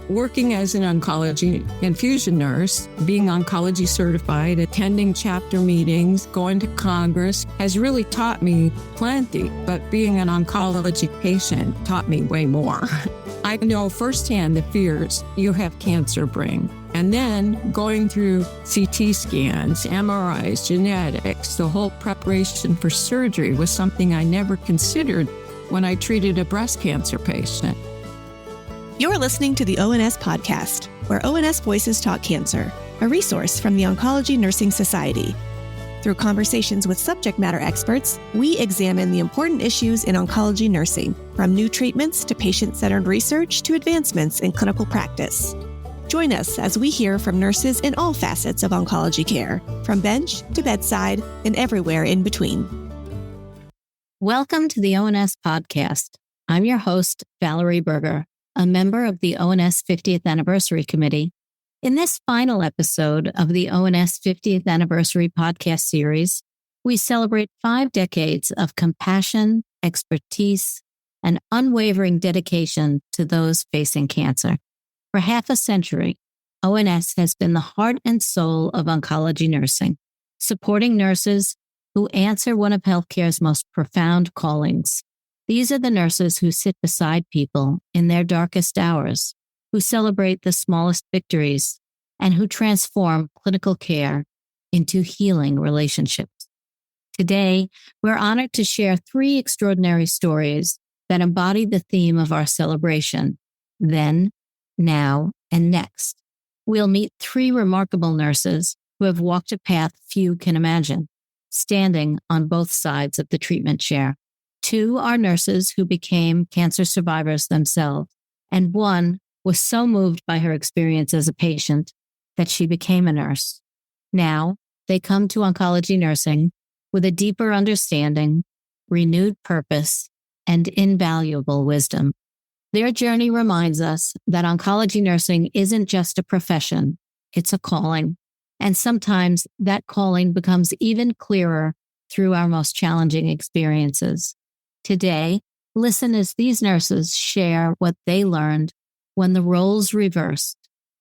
Working as an oncology infusion nurse, being oncology certified, attending chapter meetings, going to Congress has really taught me plenty, but being an oncology patient taught me way more. I know firsthand the fears you have cancer bring. And then going through CT scans, MRIs, genetics, the whole preparation for surgery was something I never considered when I treated a breast cancer patient. You're listening to the ONS podcast, where ONS Voices Talk Cancer, a resource from the Oncology Nursing Society. Through conversations with subject matter experts, we examine the important issues in oncology nursing, from new treatments to patient-centered research to advancements in clinical practice. Join us as we hear from nurses in all facets of oncology care, from bench to bedside and everywhere in between. Welcome to the ONS podcast. I'm your host, Valerie Burger, a member of the ONS 50th Anniversary Committee. In this final episode of the ONS 50th Anniversary podcast series, we celebrate 5 decades of compassion, expertise, and unwavering dedication to those facing cancer. For half a century, ONS has been the heart and soul of oncology nursing, supporting nurses who answer one of healthcare's most profound callings. These are the nurses who sit beside people in their darkest hours, who celebrate the smallest victories, and who transform clinical care into healing relationships. Today, we're honored to share 3 extraordinary stories that embody the theme of our celebration, then, now, and next. We'll meet 3 remarkable nurses who have walked a path few can imagine, standing on both sides of the treatment chair. 2 are nurses who became cancer survivors themselves, and 1 was so moved by her experience as a patient that she became a nurse. Now, they come to oncology nursing with a deeper understanding, renewed purpose, and invaluable wisdom. Their journey reminds us that oncology nursing isn't just a profession, it's a calling. And sometimes that calling becomes even clearer through our most challenging experiences. Today, listen as these nurses share what they learned when the roles reversed,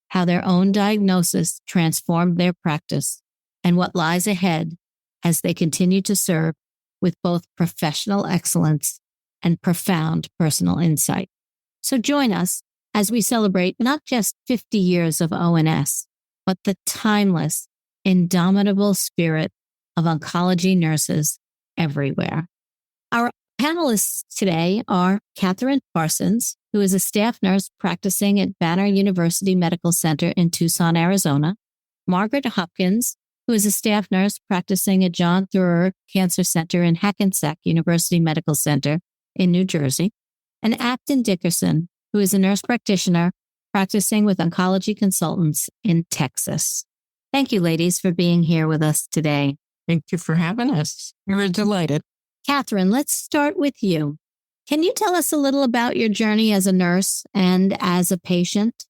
how their own diagnosis transformed their practice, and what lies ahead as they continue to serve with both professional excellence and profound personal insight. So join us as we celebrate not just 50 years of ONS, but the timeless, indomitable spirit of oncology nurses everywhere. Our panelists today are Catherine Parsons, who is a staff nurse practicing at Banner University Medical Center in Tucson, Arizona, Margaret Hopkins, who is a staff nurse practicing at John Theurer Cancer Center in Hackensack University Medical Center in New Jersey, and Afton Dickerson, who is a nurse practitioner practicing with oncology consultants in Texas. Thank you, ladies, for being here with us today. Thank you for having us. We're delighted. Catherine, let's start with you. Can you tell us a little about your journey as a nurse and as a patient?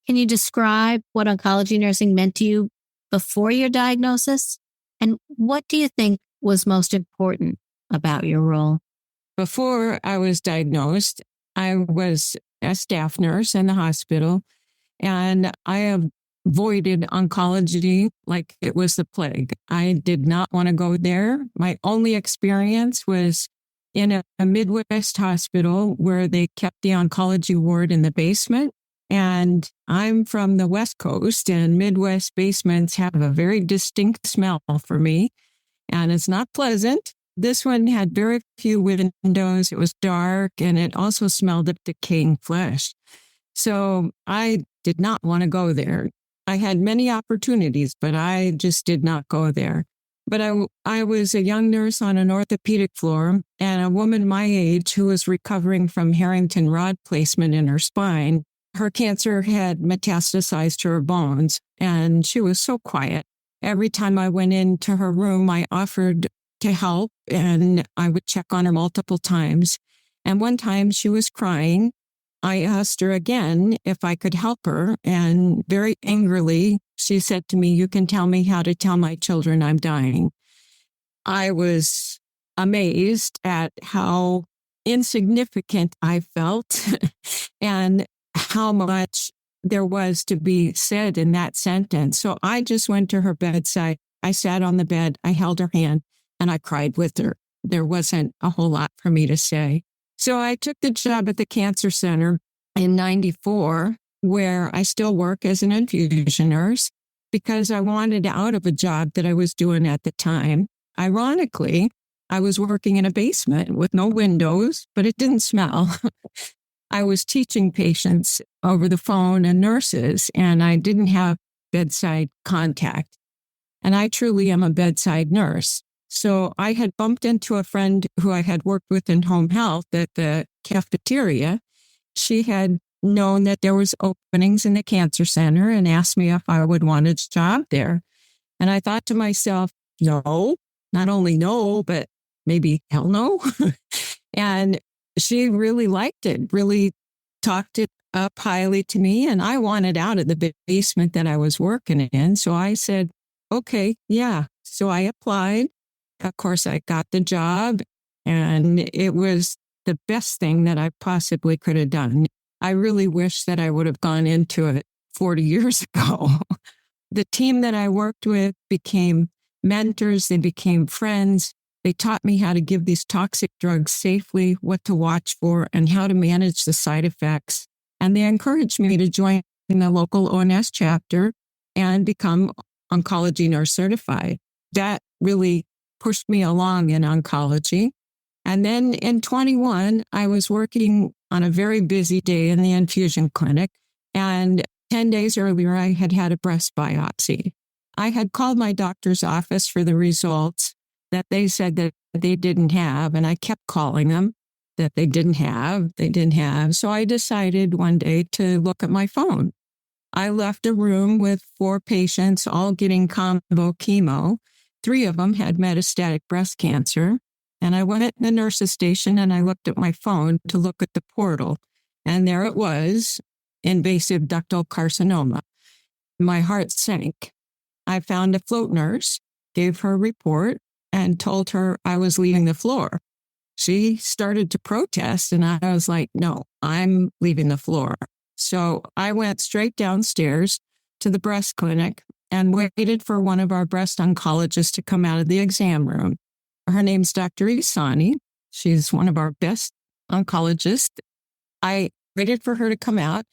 Can you describe what oncology nursing meant to you before your diagnosis? And what do you think was most important about your role? Before I was diagnosed, I was a staff nurse in the hospital, and I avoided oncology like it was the plague. I did not want to go there. My only experience was in a Midwest hospital where they kept the oncology ward in the basement. And I'm from the West Coast, and Midwest basements have a very distinct smell for me, and it's not pleasant. This one had very few windows. It was dark, and it also smelled of decaying flesh. So I did not want to go there. I had many opportunities, but I just did not go there. But I was a young nurse on an orthopedic floor, and a woman my age who was recovering from Harrington rod placement in her spine. Her cancer had metastasized to her bones, and she was so quiet. Every time I went into her room, I offered to help, and I would check on her multiple times. And one time she was crying. I asked her again if I could help her, and very angrily, she said to me, "You can tell me how to tell my children I'm dying." I was amazed at how insignificant I felt and how much there was to be said in that sentence. So I just went to her bedside. I sat on the bed, I held her hand, and I cried with her. There wasn't a whole lot for me to say. So I took the job at the Cancer Center in 94, where I still work as an infusion nurse because I wanted out of a job that I was doing at the time. Ironically, I was working in a basement with no windows, but it didn't smell. I was teaching patients over the phone and nurses, and I didn't have bedside contact. And I truly am a bedside nurse. So I had bumped into a friend who I had worked with in home health at the cafeteria. She had known that there was openings in the Cancer Center and asked me if I would want a job there. And I thought to myself, no, not only no, but maybe hell no. And she really liked it, really talked it up highly to me. And I wanted out of the basement that I was working in. So I said, okay, yeah. So I applied. Of course, I got the job, and it was the best thing that I possibly could have done. I really wish that I would have gone into it 40 years ago. The team that I worked with became mentors. They became friends. They taught me how to give these toxic drugs safely, what to watch for, and how to manage the side effects. And they encouraged me to join the local ONS chapter and become oncology nurse certified. That really pushed me along in oncology. And then in 21, I was working on a very busy day in the infusion clinic. And 10 days earlier, I had had a breast biopsy. I had called my doctor's office for the results that they said that they didn't have. And I kept calling them that they didn't have. So I decided one day to look at my phone. I left a room with 4 patients, all getting combo chemo. 3 of them had metastatic breast cancer. And I went at the nurse's station and I looked at my phone to look at the portal. And there it was, invasive ductal carcinoma. My heart sank. I found a float nurse, gave her a report, and told her I was leaving the floor. She started to protest, and I was like, no, I'm leaving the floor. So I went straight downstairs to the breast clinic and waited for one of our breast oncologists to come out of the exam room. Her name's Dr. Isani. She's one of our best oncologists. I waited for her to come out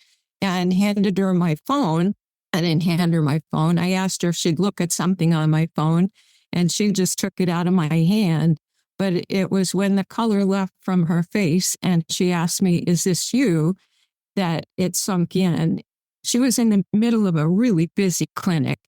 and handed her my phone. I didn't hand her my phone. I asked her if she'd look at something on my phone, and she just took it out of my hand. But it was when the color left from her face and she asked me, is this you? That it sunk in. She was in the middle of a really busy clinic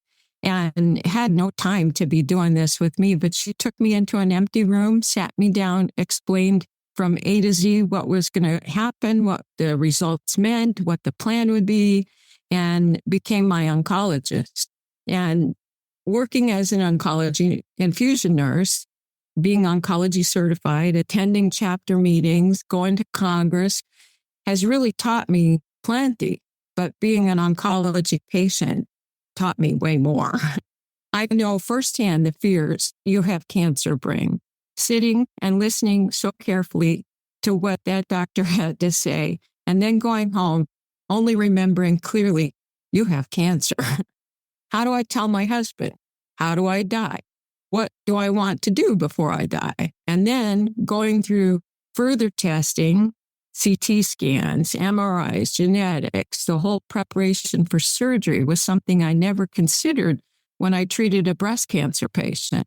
and had no time to be doing this with me, but she took me into an empty room, sat me down, explained from A to Z what was going to happen, what the results meant, what the plan would be, and became my oncologist. And working as an oncology infusion nurse, being oncology certified, attending chapter meetings, going to Congress, has really taught me plenty. But being an oncology patient taught me way more. I know firsthand the fears you have cancer bring. Sitting and listening so carefully to what that doctor had to say, and then going home, only remembering clearly, you have cancer. How do I tell my husband? How do I die? What do I want to do before I die? And then going through further testing, CT scans, MRIs, genetics, the whole preparation for surgery was something I never considered when I treated a breast cancer patient.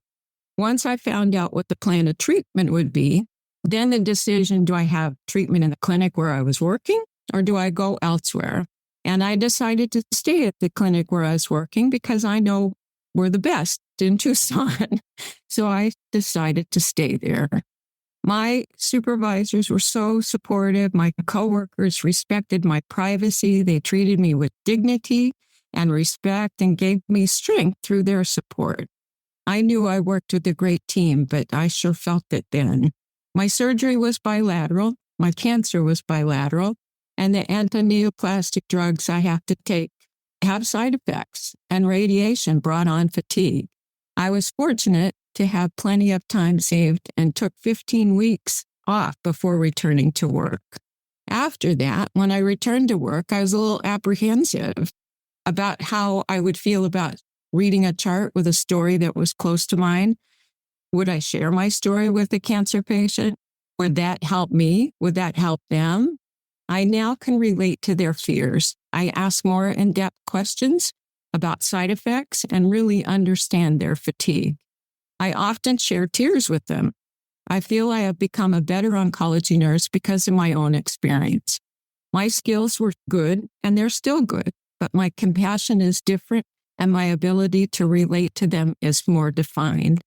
Once I found out what the plan of treatment would be, then the decision, do I have treatment in the clinic where I was working or do I go elsewhere? And I decided to stay at the clinic where I was working because I know we're the best in Tucson. So I decided to stay there. My supervisors were so supportive. My coworkers respected my privacy. They treated me with dignity and respect and gave me strength through their support. I knew I worked with a great team, but I sure felt it then. My surgery was bilateral. My cancer was bilateral. And the anti-neoplastic drugs I have to take have side effects, and radiation brought on fatigue. I was fortunate to have plenty of time saved and took 15 weeks off before returning to work. After that, when I returned to work, I was a little apprehensive about how I would feel about reading a chart with a story that was close to mine. Would I share my story with a cancer patient? Would that help me? Would that help them? I now can relate to their fears. I ask more in-depth questions about side effects and really understand their fatigue. I often share tears with them. I feel I have become a better oncology nurse because of my own experience. My skills were good and they're still good, but my compassion is different and my ability to relate to them is more defined.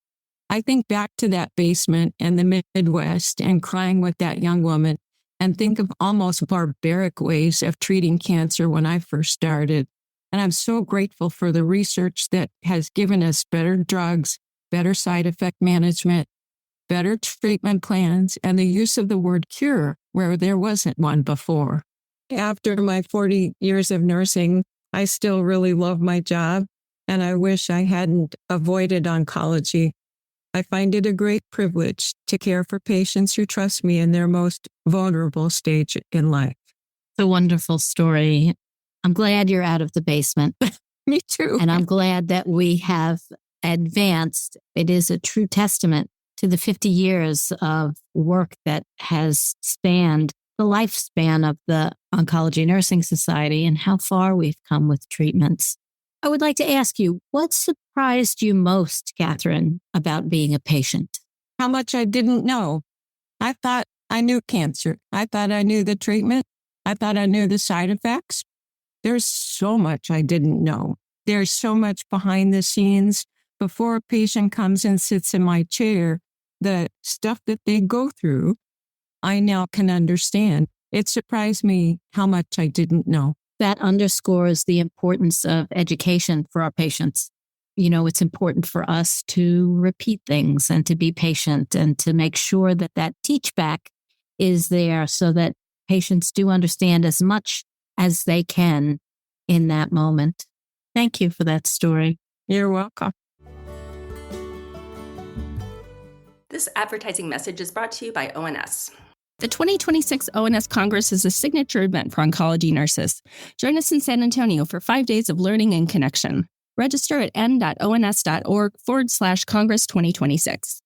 I think back to that basement in the Midwest and crying with that young woman and think of almost barbaric ways of treating cancer when I first started. And I'm so grateful for the research that has given us better drugs, better side effect management, better treatment plans, and the use of the word cure where there wasn't one before. After my 40 years of nursing, I still really love my job, and I wish I hadn't avoided oncology. I find it a great privilege to care for patients who trust me in their most vulnerable stage in life. It's a wonderful story. I'm glad you're out of the basement. Me too. And I'm glad that we have advanced. It is a true testament to the 50 years of work that has spanned the lifespan of the Oncology Nursing Society and how far we've come with treatments. I would like to ask you, what surprised you most, Catherine, about being a patient? How much I didn't know. I thought I knew cancer. I thought I knew the treatment. I thought I knew the side effects. There's so much I didn't know. There's so much behind the scenes. Before a patient comes and sits in my chair, the stuff that they go through, I now can understand. It surprised me how much I didn't know. That underscores the importance of education for our patients. You know, it's important for us to repeat things and to be patient and to make sure that that teach back is there so that patients do understand as much as they can in that moment. Thank you for that story. You're welcome. This advertising message is brought to you by ONS. The 2026 ONS Congress is a signature event for oncology nurses. Join us in San Antonio for 5 days of learning and connection. Register at n.ons.org/Congress 2026.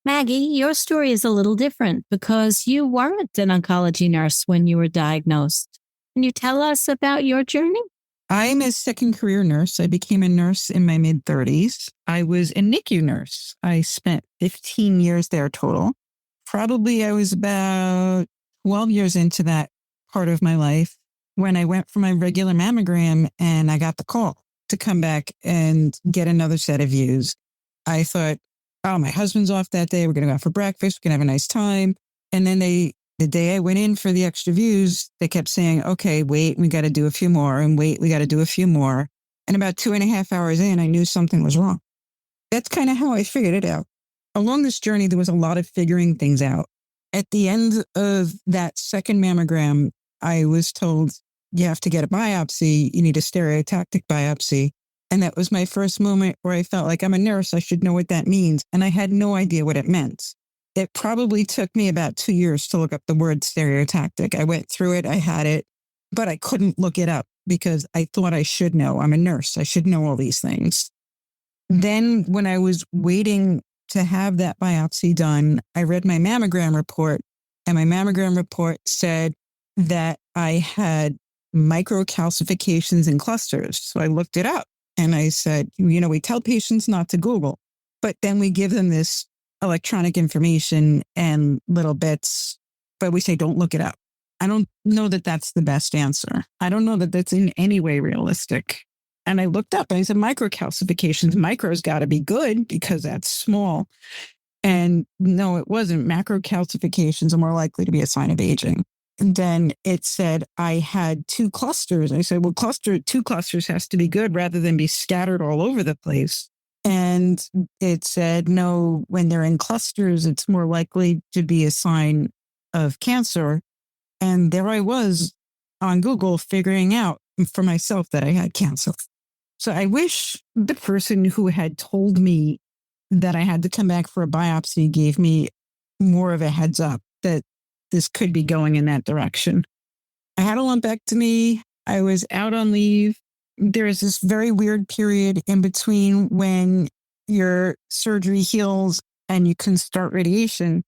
Maggie, your story is a little different because you weren't an oncology nurse when you were diagnosed. Can you tell us about your journey? I'm a second career nurse. I became a nurse in my mid-30s. I was a NICU nurse. I spent 15 years there total. Probably I was about 12 years into that part of my life when I went for my regular mammogram and I got the call to come back and get another set of views. I thought, oh, my husband's off that day. We're going to go out for breakfast. We're going to have a nice time. And then the day I went in for the extra views, they kept saying, okay, wait, we got to do a few more, and wait, we got to do a few more. And about 2.5 hours in, I knew something was wrong. That's kind of how I figured it out. Along this journey, there was a lot of figuring things out. At the end of that second mammogram, I was told, you have to get a biopsy. You need a stereotactic biopsy. And that was my first moment where I felt like I'm a nurse. I should know what that means. And I had no idea what it meant. It probably took me about 2 years to look up the word stereotactic. I went through it, I had it, but I couldn't look it up because I thought I should know. I'm a nurse. I should know all these things. Then when I was waiting to have that biopsy done, I read my mammogram report, and my mammogram report said that I had microcalcifications in clusters. So I looked it up and I said, we tell patients not to Google, but then we give them this electronic information and little bits, but we say, don't look it up. I don't know that that's the best answer. I don't know that that's in any way realistic. And I looked up and I said, microcalcifications, micro's got to be good because that's small. And no, it wasn't. Macrocalcifications are more likely to be a sign of aging. And then it said I had 2 clusters. I said, well, 2 clusters has to be good rather than be scattered all over the place. And it said, no, when they're in clusters, it's more likely to be a sign of cancer. And there I was on Google figuring out for myself that I had cancer. So I wish the person who had told me that I had to come back for a biopsy gave me more of a heads up that this could be going in that direction. I had a lumpectomy. I was out on leave. There's this very weird period in between when your surgery heals and you can start radiation.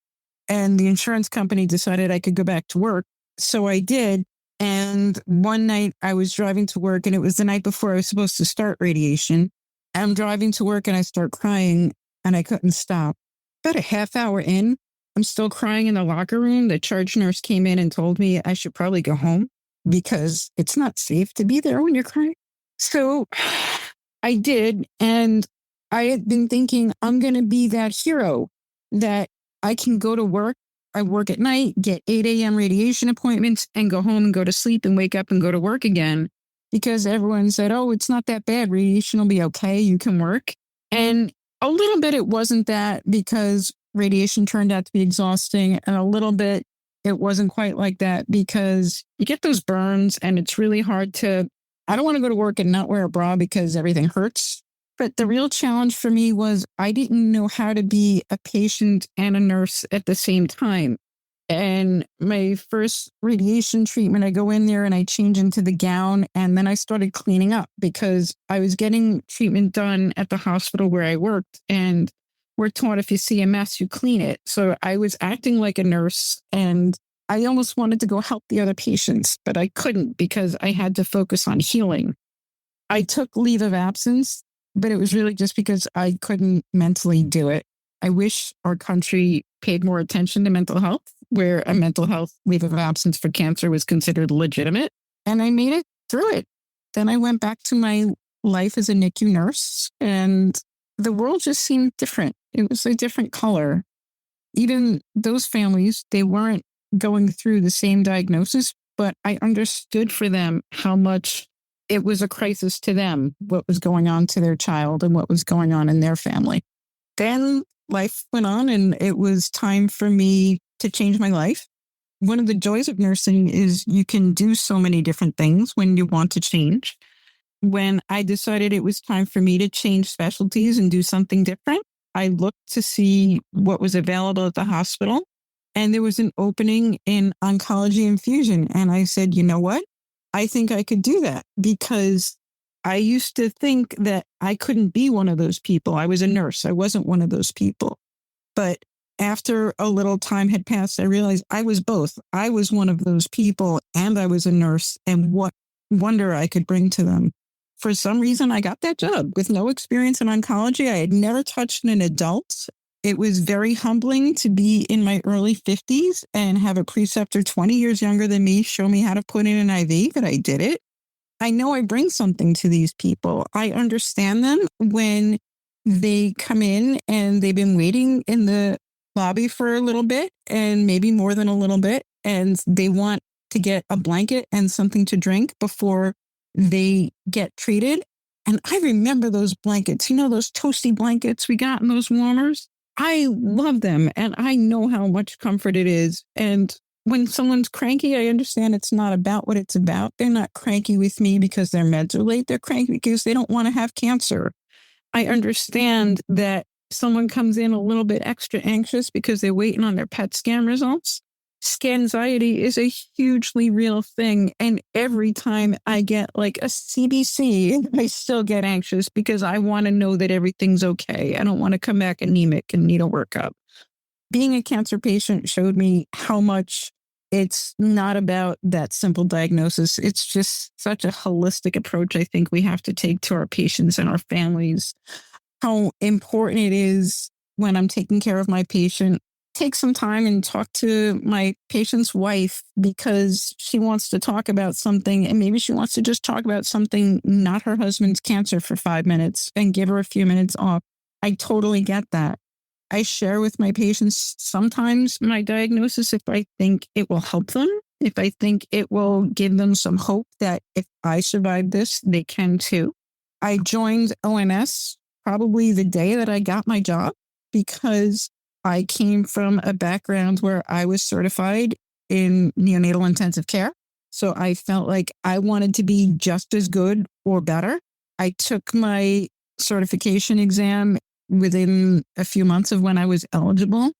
And the insurance company decided I could go back to work. So I did. And one night I was driving to work, and it was the night before I was supposed to start radiation. I'm driving to work and I start crying and I couldn't stop. About a half hour in, I'm still crying in the locker room. The charge nurse came in and told me I should probably go home because it's not safe to be there when you're crying. So I did. And I had been thinking I'm going to be that hero that I can go to work. I work at night, get 8 a.m. radiation appointments, and go home and go to sleep and wake up and go to work again. Because everyone said, oh, it's not that bad. Radiation will be okay. You can work. And a little bit it wasn't that, because radiation turned out to be exhausting. And a little bit it wasn't quite like that because you get those burns and it's really hard to, I don't want to go to work and not wear a bra because everything hurts. But the real challenge for me was I didn't know how to be a patient and a nurse at the same time. And my first radiation treatment, I go in there and I change into the gown, and then I started cleaning up because I was getting treatment done at the hospital where I worked, and we're taught if you see a mess, you clean it. So I was acting like a nurse, and I almost wanted to go help the other patients, but I couldn't because I had to focus on healing. I took leave of absence, but it was really just because I couldn't mentally do it. I wish our country paid more attention to mental health, where a mental health leave of absence for cancer was considered legitimate. And I made it through it. Then I went back to my life as a NICU nurse, and the world just seemed different. It was a different color. Even those families, they weren't going through the same diagnosis, but I understood for them how much it was a crisis to them, what was going on to their child and what was going on in their family. Then life went on, and it was time for me to change my life. One of the joys of nursing is you can do so many different things when you want to change. When I decided it was time for me to change specialties and do something different, I looked to see what was available at the hospital, and there was an opening in oncology infusion. And I said, you know what? I think I could do that, because I used to think that I couldn't be one of those people. I was a nurse. I wasn't one of those people. But after a little time had passed, I realized I was both. I was one of those people and I was a nurse, and what wonder I could bring to them. For some reason, I got that job with no experience in oncology. I had never touched an adult. It was very humbling to be in my early 50s and have a preceptor 20 years younger than me show me how to put in an IV, but I did it. I know I bring something to these people. I understand them when they come in and they've been waiting in the lobby for a little bit, and maybe more than a little bit, and they want to get a blanket and something to drink before they get treated. And I remember those blankets, those toasty blankets we got in those warmers. I love them, and I know how much comfort it is. And when someone's cranky, I understand it's not about what it's about. They're not cranky with me because their meds are late. They're cranky because they don't want to have cancer. I understand that someone comes in a little bit extra anxious because they're waiting on their PET scan results. Scanxiety is a hugely real thing. And every time I get like a CBC, I still get anxious because I want to know that everything's okay. I don't want to come back anemic and need a workup. Being a cancer patient showed me how much it's not about that simple diagnosis. It's just such a holistic approach I think we have to take to our patients and our families. How important it is when I'm taking care of my patient, take some time and talk to my patient's wife because she wants to talk about something, and maybe she wants to just talk about something, not her husband's cancer, for 5 minutes and give her a few minutes off. I totally get that. I share with my patients sometimes my diagnosis if I think it will help them, if I think it will give them some hope that if I survive this, they can too. I joined ONS probably the day that I got my job because I came from a background where I was certified in neonatal intensive care. So I felt like I wanted to be just as good or better. I took my certification exam within a few months of when I was eligible.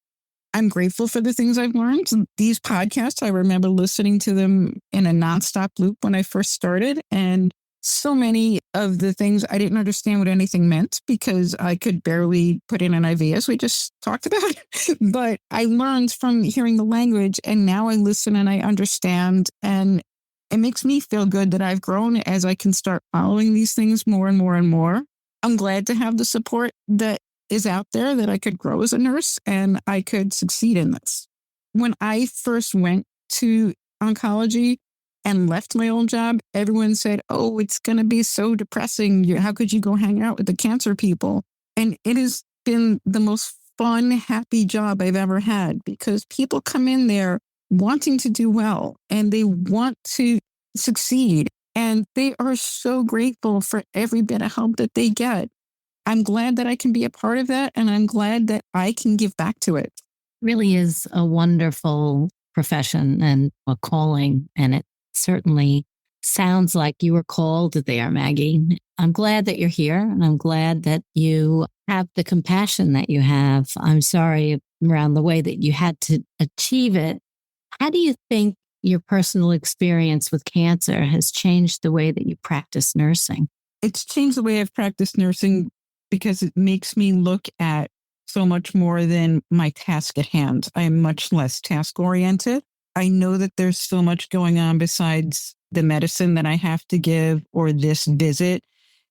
I'm grateful for the things I've learned. These podcasts, I remember listening to them in a nonstop loop when I first started. And so many of the things I didn't understand what anything meant because I could barely put in an IV, as we just talked about. But I learned from hearing the language, and now I listen and I understand. And it makes me feel good that I've grown as I can start following these things more and more and more. I'm glad to have the support that is out there, that I could grow as a nurse and I could succeed in this. When I first went to oncology and left my old job, everyone said, oh, it's going to be so depressing. How could you go hang out with the cancer people? And it has been the most fun, happy job I've ever had because people come in there wanting to do well and they want to succeed. And they are so grateful for every bit of help that they get. I'm glad that I can be a part of that, and I'm glad that I can give back to it. Really is a wonderful profession and a calling, and it certainly sounds like you were called there, Maggie. I'm glad that you're here, and I'm glad that you have the compassion that you have. I'm sorry around the way that you had to achieve it. How do you think your personal experience with cancer has changed the way that you practice nursing? It's changed the way I've practiced nursing because it makes me look at so much more than my task at hand. I am much less task-oriented. I know that there's so much going on besides the medicine that I have to give or this visit.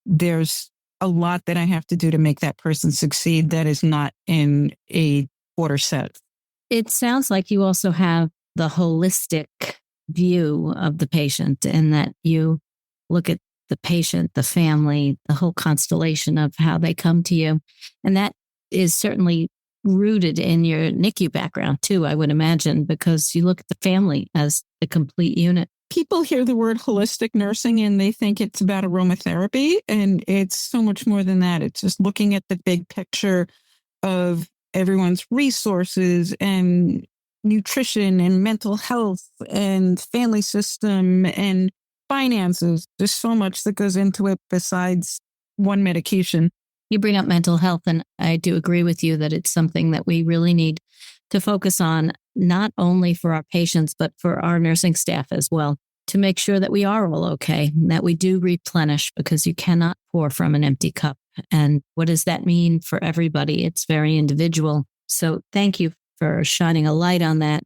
There's a lot that I have to do to make that person succeed that is not in a quarter set. It sounds like you also have the holistic view of the patient and that you look at the patient, the family, the whole constellation of how they come to you. And that is certainly rooted in your NICU background too, I would imagine, because you look at the family as a complete unit. People hear the word holistic nursing and they think it's about aromatherapy, and it's so much more than that. It's just looking at the big picture of everyone's resources and nutrition and mental health and family system and finances. There's so much that goes into it besides one medication. You bring up mental health, and I do agree with you that it's something that we really need to focus on, not only for our patients, but for our nursing staff as well, to make sure that we are all okay, and that we do replenish, because you cannot pour from an empty cup. And what does that mean for everybody? It's very individual. So thank you for shining a light on that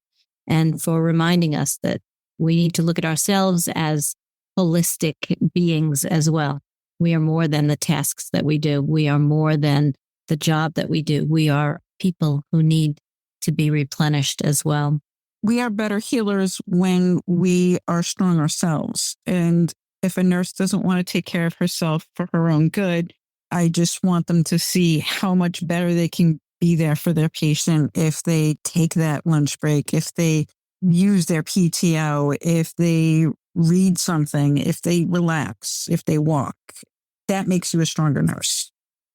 and for reminding us that we need to look at ourselves as holistic beings as well. We are more than the tasks that we do. We are more than the job that we do. We are people who need to be replenished as well. We are better healers when we are strong ourselves. And if a nurse doesn't want to take care of herself for her own good, I just want them to see how much better they can be there for their patient if they take that lunch break, if they use their PTO, if they read something, if they relax, if they walk. That makes you a stronger nurse.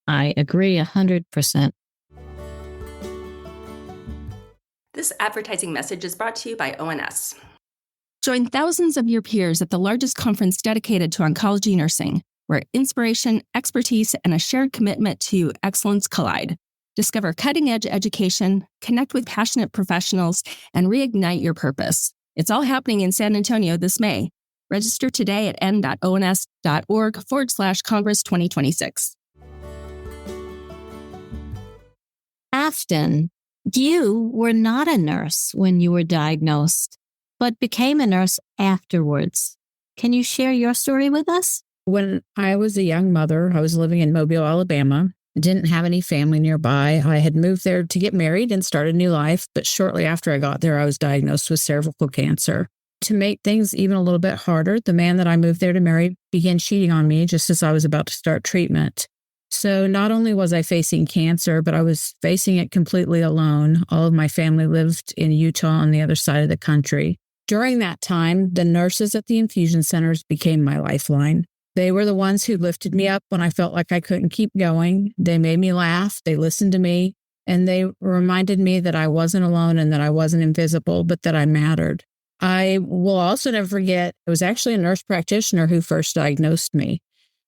I agree 100%. This advertising message is brought to you by ONS. Join thousands of your peers at the largest conference dedicated to oncology nursing, where inspiration, expertise, and a shared commitment to excellence collide. Discover cutting-edge education, connect with passionate professionals, and reignite your purpose. It's all happening in San Antonio this May. Register today at n.ons.org/Congress 2026. Afton, you were not a nurse when you were diagnosed, but became a nurse afterwards. Can you share your story with us? When I was a young mother, I was living in Mobile, Alabama. I didn't have any family nearby. I had moved there to get married and start a new life, but shortly after I got there, I was diagnosed with cervical cancer. To make things even a little bit harder, the man that I moved there to marry began cheating on me just as I was about to start treatment. So not only was I facing cancer, but I was facing it completely alone. All of my family lived in Utah on the other side of the country. During that time, the nurses at the infusion centers became my lifeline. They were the ones who lifted me up when I felt like I couldn't keep going. They made me laugh. They listened to me, and they reminded me that I wasn't alone and that I wasn't invisible, but that I mattered. I will also never forget, it was actually a nurse practitioner who first diagnosed me.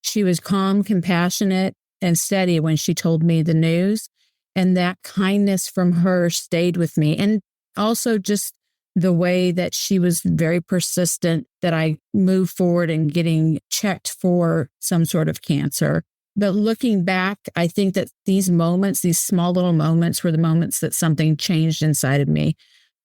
She was calm, compassionate, and steady when she told me the news. And that kindness from her stayed with me. And also just the way that she was very persistent that I moved forward in getting checked for some sort of cancer. But looking back, I think that these moments, these small little moments, were the moments that something changed inside of me.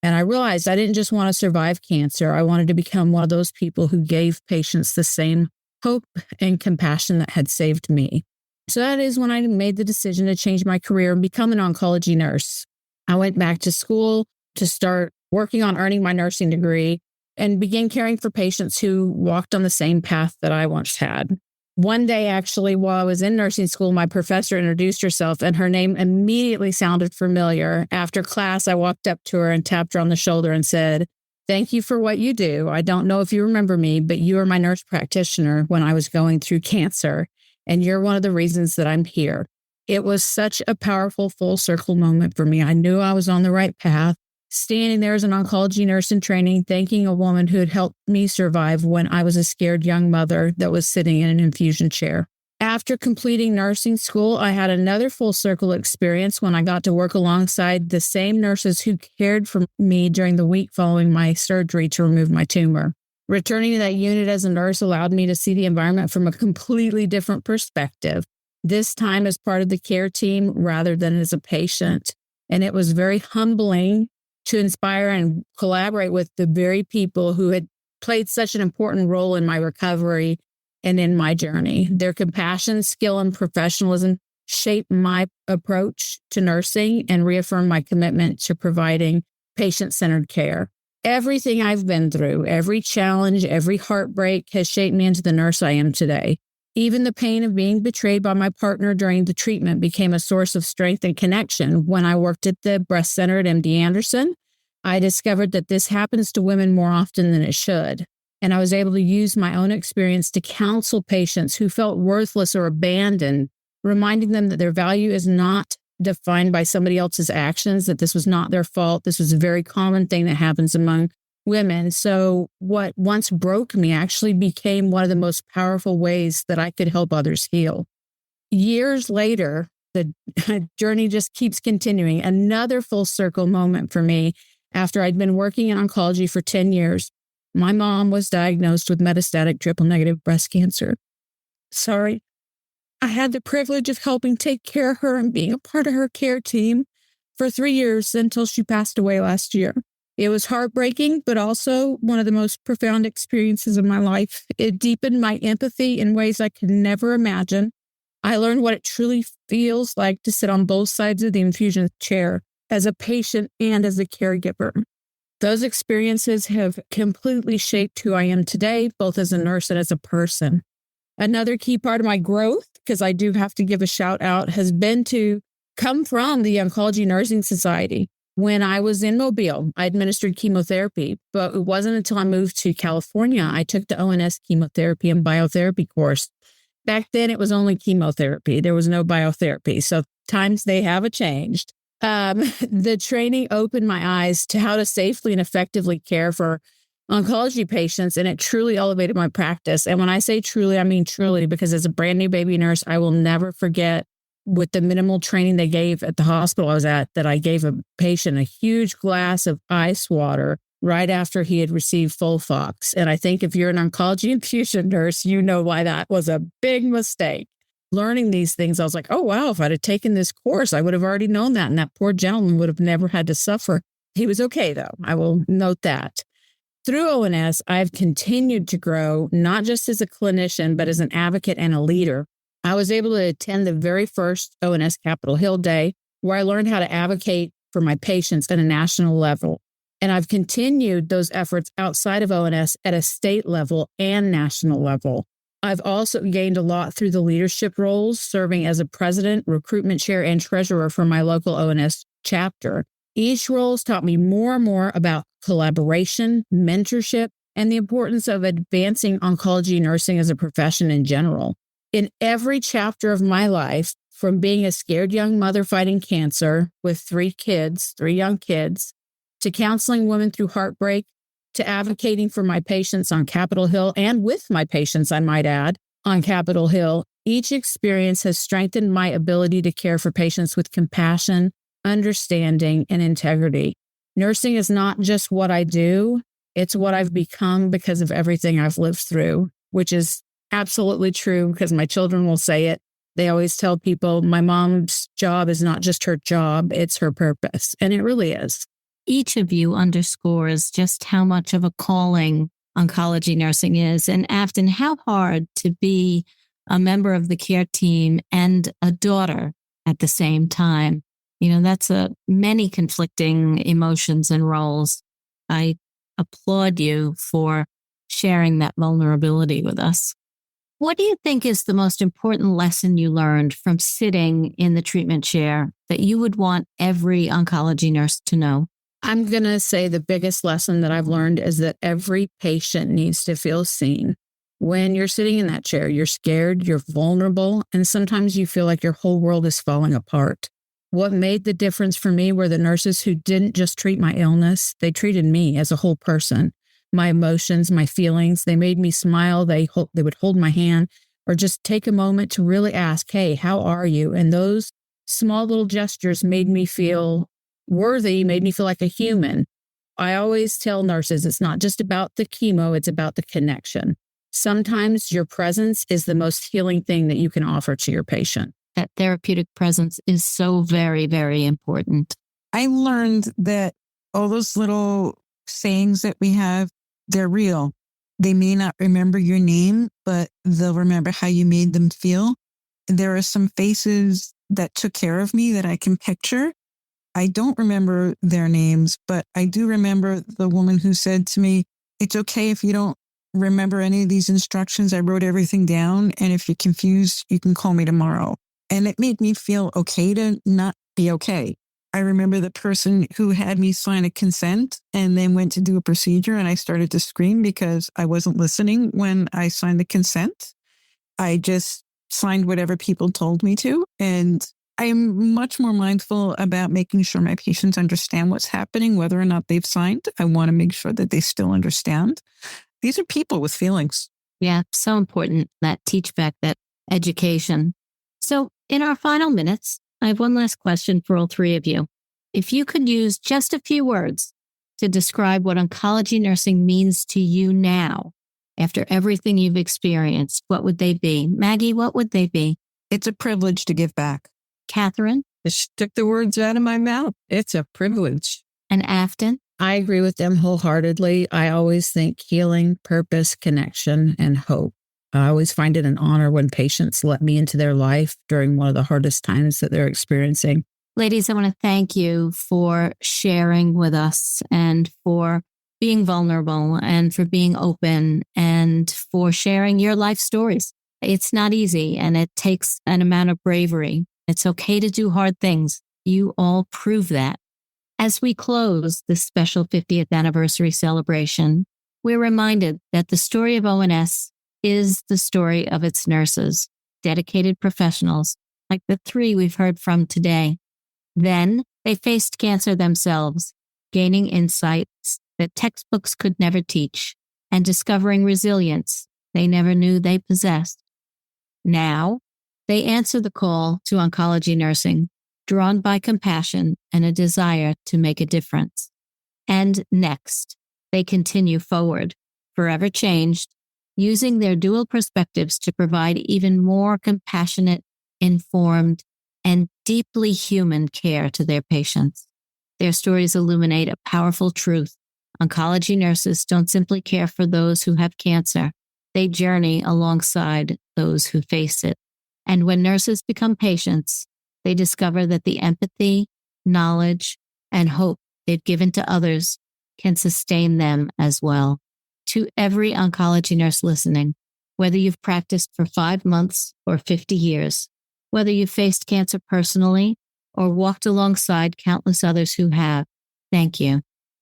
And I realized I didn't just want to survive cancer. I wanted to become one of those people who gave patients the same hope and compassion that had saved me. So that is when I made the decision to change my career and become an oncology nurse. I went back to school to start working on earning my nursing degree and began caring for patients who walked on the same path that I once had. One day, actually, while I was in nursing school, my professor introduced herself and her name immediately sounded familiar. After class, I walked up to her and tapped her on the shoulder and said, "Thank you for what you do. I don't know if you remember me, but you were my nurse practitioner when I was going through cancer, and you're one of the reasons that I'm here." It was such a powerful full circle moment for me. I knew I was on the right path. Standing there as an oncology nurse in training, thanking a woman who had helped me survive when I was a scared young mother that was sitting in an infusion chair. After completing nursing school, I had another full circle experience when I got to work alongside the same nurses who cared for me during the week following my surgery to remove my tumor. Returning to that unit as a nurse allowed me to see the environment from a completely different perspective, this time as part of the care team rather than as a patient. And it was very humbling to inspire and collaborate with the very people who had played such an important role in my recovery and in my journey. Their compassion, skill, and professionalism shaped my approach to nursing and reaffirmed my commitment to providing patient-centered care. Everything I've been through, every challenge, every heartbreak has shaped me into the nurse I am today. Even the pain of being betrayed by my partner during the treatment became a source of strength and connection. When I worked at the breast center at MD Anderson, I discovered that this happens to women more often than it should. And I was able to use my own experience to counsel patients who felt worthless or abandoned, reminding them that their value is not defined by somebody else's actions, that this was not their fault. This was a very common thing that happens among women. So what once broke me actually became one of the most powerful ways that I could help others heal. Years later, the journey just keeps continuing. Another full circle moment for me after I'd been working in oncology for 10 years. My mom was diagnosed with metastatic triple-negative breast cancer. I had the privilege of helping take care of her and being a part of her care team for 3 years until she passed away last year. It was heartbreaking, but also one of the most profound experiences of my life. It deepened my empathy in ways I could never imagine. I learned what it truly feels like to sit on both sides of the infusion chair as a patient and as a caregiver. Those experiences have completely shaped who I am today, both as a nurse and as a person. Another key part of my growth, because I do have to give a shout out, has been to come from the Oncology Nursing Society. When I was in Mobile, I administered chemotherapy, but it wasn't until I moved to California, I took the ONS chemotherapy and biotherapy course. Back then, it was only chemotherapy. There was no biotherapy. So times they have changed. The training opened my eyes to how to safely and effectively care for oncology patients, and it truly elevated my practice. And when I say truly, I mean truly, because as a brand new baby nurse, I will never forget with the minimal training they gave at the hospital I was at, that I gave a patient a huge glass of ice water right after he had received Folfox. And I think if you're an oncology infusion nurse, you know why that was a big mistake. Learning these things, I was like, oh, wow, if I'd have taken this course, I would have already known that. And that poor gentleman would have never had to suffer. He was okay, though. I will note that. Through ONS, I've continued to grow, not just as a clinician, but as an advocate and a leader. I was able to attend the very first ONS Capitol Hill Day, where I learned how to advocate for my patients at a national level. And I've continued those efforts outside of ONS at a state level and national level. I've also gained a lot through the leadership roles, serving as a president, recruitment chair, and treasurer for my local ONS chapter. Each role has taught me more and more about collaboration, mentorship, and the importance of advancing oncology nursing as a profession in general. In every chapter of my life, from being a scared young mother fighting cancer with 3 young kids, to counseling women through heartbreak, to advocating for my patients on Capitol Hill and with my patients, I might add, on Capitol Hill, Each experience has strengthened my ability to care for patients with compassion, understanding, and integrity. Nursing is not just what I do, it's what I've become because of everything I've lived through, which is absolutely true because my children will say it. They always tell people my mom's job is not just her job, it's her purpose. And it really is. Each of you underscores just how much of a calling oncology nursing is. And Afton, how hard to be a member of the care team and a daughter at the same time. That's many conflicting emotions and roles. I applaud you for sharing that vulnerability with us. What do you think is the most important lesson you learned from sitting in the treatment chair that you would want every oncology nurse to know? I'm going to say the biggest lesson that I've learned is that every patient needs to feel seen. When you're sitting in that chair, you're scared, you're vulnerable, and sometimes you feel like your whole world is falling apart. What made the difference for me were the nurses who didn't just treat my illness, they treated me as a whole person. My emotions, my feelings, they made me smile, they would hold my hand, or just take a moment to really ask, hey, how are you? And those small little gestures made me feel worthy, made me feel like a human. I always tell nurses, it's not just about the chemo, it's about the connection. Sometimes your presence is the most healing thing that you can offer to your patient. That therapeutic presence is so very, very important. I learned that all those little sayings that we have, they're real. They may not remember your name, but they'll remember how you made them feel. There are some faces that took care of me that I can picture. I don't remember their names, but I do remember the woman who said to me, it's okay if you don't remember any of these instructions. I wrote everything down. And if you're confused, you can call me tomorrow. And it made me feel okay to not be okay. I remember the person who had me sign a consent and then went to do a procedure, and I started to scream because I wasn't listening when I signed the consent. I just signed whatever people told me to. And I'm much more mindful about making sure my patients understand what's happening, whether or not they've signed. I want to make sure that they still understand. These are people with feelings. Yeah, so important, that teach back, that education. So in our final minutes, I have one last question for all three of you. If you could use just a few words to describe what oncology nursing means to you now, after everything you've experienced, what would they be? Maggie, what would they be? It's a privilege to give back. Catherine? She took the words out of my mouth. It's a privilege. And Afton? I agree with them wholeheartedly. I always think healing, purpose, connection, and hope. I always find it an honor when patients let me into their life during one of the hardest times that they're experiencing. Ladies, I want to thank you for sharing with us and for being vulnerable and for being open and for sharing your life stories. It's not easy and it takes an amount of bravery. It's okay to do hard things. You all prove that. As we close this special 50th anniversary celebration, we're reminded that the story of ONS is the story of its nurses, dedicated professionals like the three we've heard from today. Then they faced cancer themselves, gaining insights that textbooks could never teach and discovering resilience they never knew they possessed. Now, they answer the call to oncology nursing, drawn by compassion and a desire to make a difference. And next, they continue forward, forever changed, using their dual perspectives to provide even more compassionate, informed, and deeply human care to their patients. Their stories illuminate a powerful truth. Oncology nurses don't simply care for those who have cancer. They journey alongside those who face it. And when nurses become patients, they discover that the empathy, knowledge, and hope they've given to others can sustain them as well. To every oncology nurse listening, whether you've practiced for 5 months or 50 years, whether you've faced cancer personally or walked alongside countless others who have, thank you.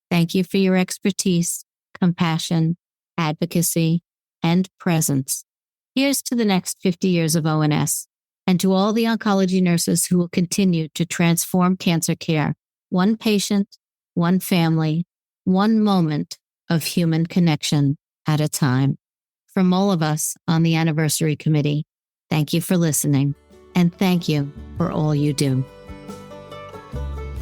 Thank you for your expertise, compassion, advocacy, and presence. Here's to the next 50 years of ONS, and to all the oncology nurses who will continue to transform cancer care, one patient, one family, one moment of human connection at a time. From all of us on the anniversary committee, Thank you for listening, and thank you for all you do.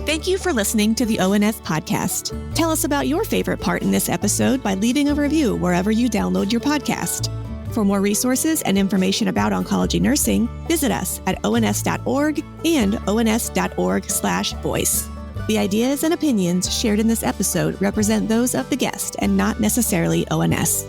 Thank you for listening to the ONS podcast. Tell us about your favorite part in this episode by leaving a review wherever you download your podcast. For more resources and information about oncology nursing, visit us at ons.org and ons.org/voice. The ideas and opinions shared in this episode represent those of the guest and not necessarily ONS.